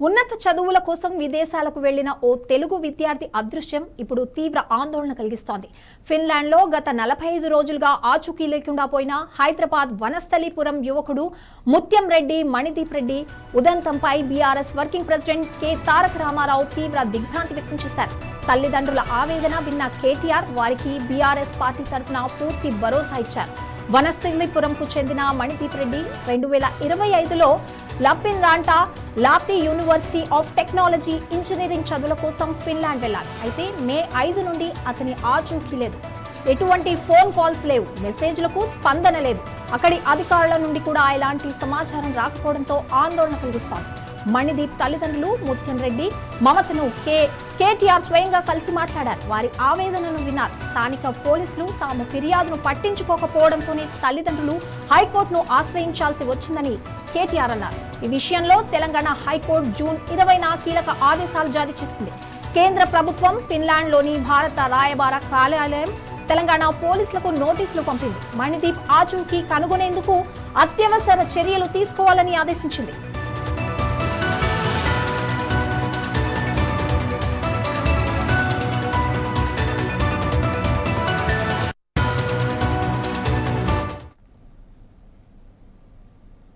ఉన్నత చదువుల కోసం విదేశాలకు వెళ్లిన ఓ తెలుగు విద్యార్థి అదృశ్యం ఇప్పుడు తీవ్ర ఆందోళన కలిగిస్తోంది. ఫిన్లాండ్లో గత 45 రోజులుగా ఆచూకీ లేకుండా పోయిన హైదరాబాద్ వనస్థలీపురం యువకుడు ముత్యం రెడ్డి మణిదీప్ రెడ్డి ఉదంతంపై బీఆర్ఎస్ వర్కింగ్ ప్రెసిడెంట్ కె తారక రామారావు తీవ్ర దిగ్భ్రాంతి వ్యక్తం చేశారు. తల్లిదండ్రుల ఆవేదన విన్న కేటీఆర్ వారికి బీఆర్ఎస్ పార్టీ తరఫున పూర్తి భరోసా ఇచ్చారు. వనస్థలీపురంకు చెందిన మణిదీప్ రెడ్డి 2025లో Lappeenranta Lahti university of technology engineering చదువుల కోసం ఫిన్లాండ్ వెళ్లారు. అయితే మే 5 నుండి అతని ఆచూకీ లేదు. ఎటువంటి ఫోన్ కాల్స్ లేవు, మెసేజ్లకు స్పందన లేదు. అక్కడి అధికారుల నుండి కూడా ఎలాంటి సమాచారం రాకపోవడంతో ఆందోళన కలిగిస్తోంది. మణిదీప్ తల్లిదండ్రులు ముత్యం రెడ్డి మమతను కేటీఆర్ స్వయంగా కలిసి మాట్లాడారు. వారి ఆవేదనను విన్నారు. స్థానిక పోలీసులు తాము ఫిర్యాదును పట్టించుకోకపోవడంతోనే తల్లిదండ్రులు హైకోర్టును ఆశ్రయించాల్సి వచ్చిందని కేటీఆర్ అన్నారు. ఈ విషయంలో తెలంగాణ హైకోర్టు జూన్ 20న కీలక ఆదేశాలు జారీ చేసింది. కేంద్ర ప్రభుత్వం ఫిన్లాండ్లోని భారత రాయబార కార్యాలయం తెలంగాణ పోలీసులకు నోటీసులు పంపింది. మణిదీప్ ఆచూకీ కనుగొనేందుకు అత్యవసర చర్యలు తీసుకోవాలని ఆదేశించింది.